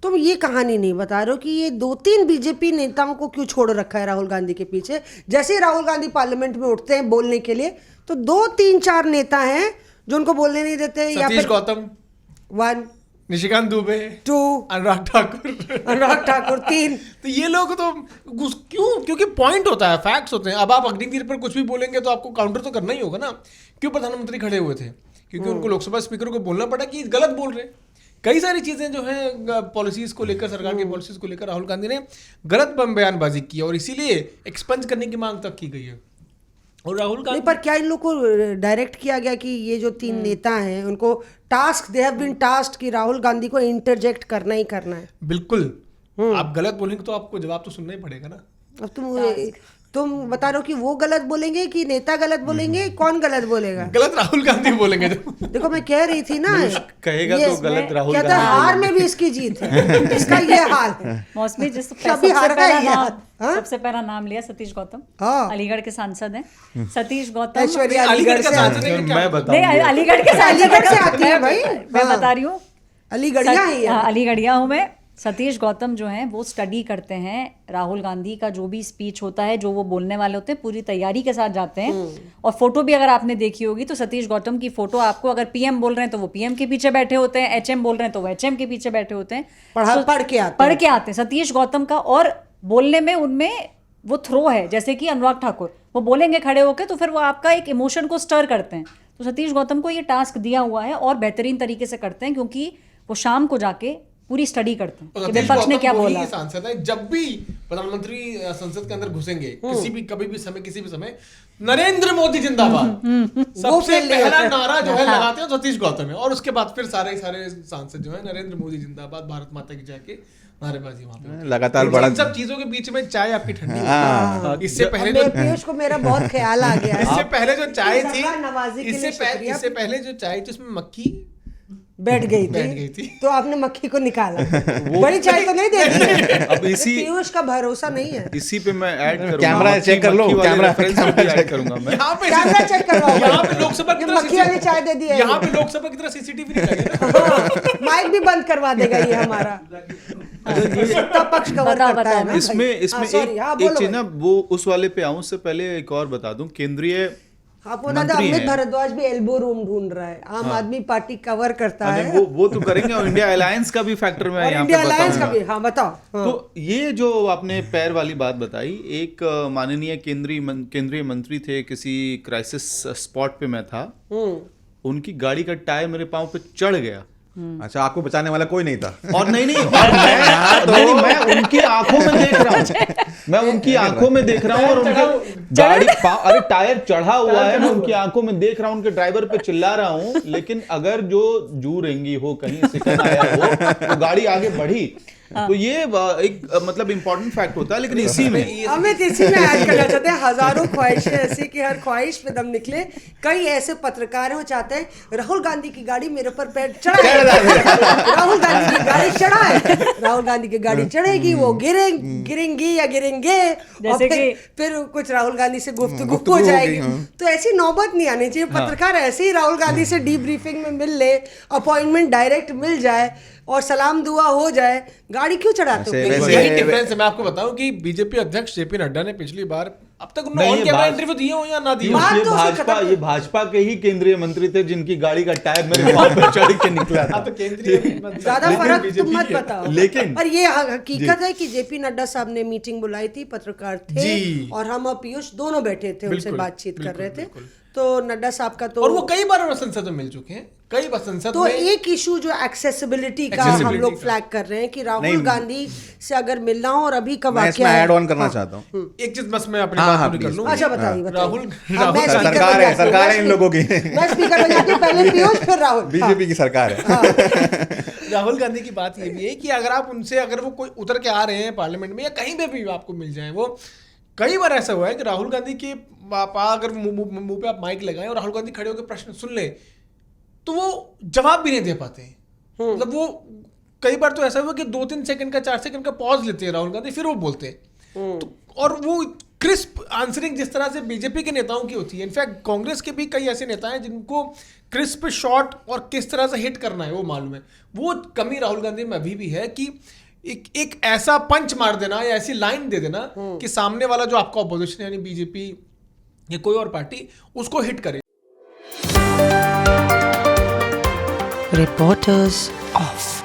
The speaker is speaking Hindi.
तुम ये कहानी नहीं बता रहे हो कि ये 2-3 बीजेपी नेताओं को क्यों छोड़ रखा है राहुल गांधी के पीछे। जैसे ही राहुल गांधी पार्लियामेंट में उठते हैं बोलने के लिए तो 2-3-4 नेता हैं जो उनको बोलने नहीं देते। सतीश गौतम 1, निशिकांत दुबे 2, अनुराग ठाकुर 3। तो ये लोग तो क्यों? क्योंकि पॉइंट होता है, फैक्ट्स होते हैं। अब आप अग्निवीर पर कुछ भी बोलेंगे तो आपको काउंटर तो करना ही होगा ना। क्यों प्रधानमंत्री खड़े हुए थे? क्योंकि उनको लोकसभा स्पीकर को बोलना पड़ा कि गलत बोल रहे हैं। कई सारी चीजें जो है पॉलिसीज को लेकर, सरकार की पॉलिसीज को लेकर राहुल गांधी ने गलत बयानबाजी की और इसीलिए एक्सपंज करने की मांग तक की गई है। और राहुल गांधी पर क्या इन लोग को डायरेक्ट किया गया कि ये जो 3 नेता हैं उनको task, they have been tasked कि राहुल गांधी को इंटरजेक्ट करना ही करना है? बिल्कुल। आप गलत बोलेंगे तो आपको जवाब तो सुनना ही पड़ेगा ना। अब तुम बता रहे हो कि वो गलत बोलेंगे कि नेता गलत बोलेंगे? कौन गलत बोलेगा? गलत राहुल गांधी बोलेंगे। देखो मैं कह रही थी ना, कहेगा तो गलत राहुल गांधी। हार में भी इसकी जीत है, इसका ये हाल है। मौसमी जिस सबसे पहला नाम लिया सतीश गौतम, अलीगढ़ के सांसद हैं। सतीश गौतम अलीगढ़ का सांसद है। मैं बताऊं, अलीगढ़ के अलीगढ़ से आती है भाई, मैं बता रही हूँ, अलीगढ़िया हूँ मैं। सतीश गौतम जो हैं वो स्टडी करते हैं राहुल गांधी का, जो भी स्पीच होता है, जो वो बोलने वाले होते हैं, पूरी तैयारी के साथ जाते हैं। और फोटो भी अगर आपने देखी होगी तो सतीश गौतम की फोटो आपको, अगर पीएम बोल रहे हैं तो वो पीएम के पीछे बैठे होते हैं, एचएम बोल रहे हैं तो वो एचएम के पीछे बैठे होते हैं, पढ़ के आते हैं सतीश गौतम का। और बोलने में उनमें वो थ्रो है, जैसे कि अनुराग ठाकुर वो बोलेंगे खड़े होकर तो फिर वो आपका एक इमोशन को स्टर करते हैं। तो सतीश गौतम को ये टास्क दिया हुआ है और बेहतरीन तरीके से करते हैं, क्योंकि वो शाम को जाके पूरी स्टडी करते हैं कि विपक्ष ने क्या बोला। सांसद है, जब भी प्रधानमंत्री संसद के अंदर घुसेंगे किसी भी समय नरेंद्र मोदी जिंदाबाद सबसे पहला नारा जो है लगाते हैं सतीश गौतम है। और उसके बाद फिर सारे सांसद जो है नरेंद्र मोदी जिंदाबाद, भारत माता की जाके नारेबाजी वहां पे लगातार बड़ा। सब चीजों के बीच में चाय आपकी ठंडी। इससे पहले पीयूष को मेरा बहुत ख्याल आ गया। इससे पहले जो चाय थी, इससे पहले जो चाय थी उसमें मक्खी बैठ गई थी तो आपने मक्खी को निकाला। बड़ी चाय तो नहीं देती। अब इसी पीयूष का भरोसा नहीं है। इसी पे मैं ऐड करूंगा, कैमरा चेक कर लो, कैमरा चेक करूंगा मैं। कैमरा चेक करवाओ। यहाँ पे लोकसभा की तरह मक्खी वाली चाय दे दी है। यहाँ पे लोकसभा की तरह सीसीटीवी नहीं लगे। माइक भी बंद करवा देगा ये हमारा। सत्ता पक्ष कवर करता है ना। इसमें एक चीज ना, वो उस वाले पे आऊं उससे पहले एक और बता दूं, केंद्रीय अमित भारद्वाज भी एल्बो रूम ढूंढ रहा है। आम आदमी पार्टी कवर करता है, वो तो करेंगे। और इंडिया अलायंस का भी फैक्टर मैं यहाँ पे बताऊंगा। बताओ। तो ये जो आपने पैर वाली बात बताई, एक माननीय केंद्रीय मंत्री थे, किसी क्राइसिस स्पॉट पे मैं था, उनकी गाड़ी का टायर मेरे पांव पे चढ़ गया। अच्छा, आपको बचाने वाला कोई नहीं था? और नहीं मैं उनकी आंखों में देख रहा हूँ, मैं उनकी आंखों में देख रहा हूँ, और उनके गाड़ी अरे टायर चढ़ा हुआ है, मैं उनकी आंखों में देख रहा हूँ, उनके ड्राइवर पे चिल्ला रहा हूँ। लेकिन अगर जो जू रेंगी हो, कहीं सिकन आया हो, तो गाड़ी आगे बढ़ी। तो ये एक मतलब इंपॉर्टेंट फैक्ट होता है। लेकिन इसी में ऐड करना चाहते हैं, हजारों ख्वाहिशें ऐसी कि हर ख्वाहिश पे दम निकले। कई ऐसे पत्रकार हैं वो चाहते हैं राहुल गांधी की गाड़ी मेरे ऊपर पैर चढ़ाए, राहुल गांधी की गाड़ी चढ़ाए, राहुल गांधी की गाड़ी चढ़ेगी, वो गिरेंगी या गिरेंगे, जैसे कि फिर कुछ राहुल गांधी से गुफ्तगू हो जाएगी। तो ऐसी नौबत नहीं आनी चाहिए। पत्रकार ऐसे ही राहुल गांधी से डीब्रीफिंग में मिल ले, अपॉइंटमेंट डायरेक्ट मिल जाए और सलाम दुआ हो जाए, गाड़ी क्यों चढ़ाते हो? यही डिफरेंस है। मैं आपको बताऊं कि बीजेपी अध्यक्ष जेपी नड्डा ने पिछली बार, अब तक उन्होंने ऑन कैमरा इंटरव्यू दिए हो या ना दिए हो, ये भाजपा के ही केंद्रीय मंत्री थे जिनकी गाड़ी का टायर मेरे पांव पे चढ़ के निकला था। तो केंद्रीय ज्यादा फर्क तुम मत बताओ। लेकिन पर ये हकीकत है कि जेपी नड्डा साहब ने मीटिंग बुलाई थी, पत्रकार थे और हम और पीयूष दोनों बैठे थे, उनसे बातचीत कर रहे थे। तो नड्डा साहब का तो, और वो कई बार संसद में मिल चुके हैं, कई बार संसद तो में। एक इशू जो एक्सेसिबिलिटी का हम लोग फ्लैग कर रहे हैं कि राहुल गांधी से अगर मिलना हो, और अभी का वाकया ऐड ऑन करना चाहता हूँ एक चीज, बस मैं अपनी बात पूरी कर लूं। अच्छा बताइए। राहुल सरकार है इन लोगों की। मैं स्पीकर बन जाती हूं, पहले पीयूष फिर राहुल। बीजेपी की सरकार है। राहुल गांधी की बात ये भी है कि अगर आप उनसे, अगर वो कोई उतर के आ रहे हैं पार्लियामेंट में या कहीं पे भी आपको मिल जाए, वो कई बार ऐसा हुआ है कि राहुल गांधी के अगर मुंह पे आप माइक लगाएं और राहुल गांधी खड़े होकर प्रश्न सुन ले तो वो जवाब भी नहीं दे पाते। मतलब वो कई बार तो ऐसा हुआ कि 2-3 सेकंड का, 4 सेकंड का पॉज लेते हैं राहुल गांधी, फिर वो बोलते हैं। तो और वो क्रिस्प आंसरिंग जिस तरह से बीजेपी के नेताओं की होती है, इनफैक्ट कांग्रेस के भी कई ऐसे नेता हैं जिनको क्रिस्प शॉट और किस तरह से हिट करना है वो मालूम है। वो कमी राहुल गांधी में अभी भी है कि एक ऐसा पंच मार देना या ऐसी लाइन दे देना कि सामने वाला जो आपका ऑपोजिशन यानी बीजेपी या कोई और पार्टी उसको हिट करे। Reporters off.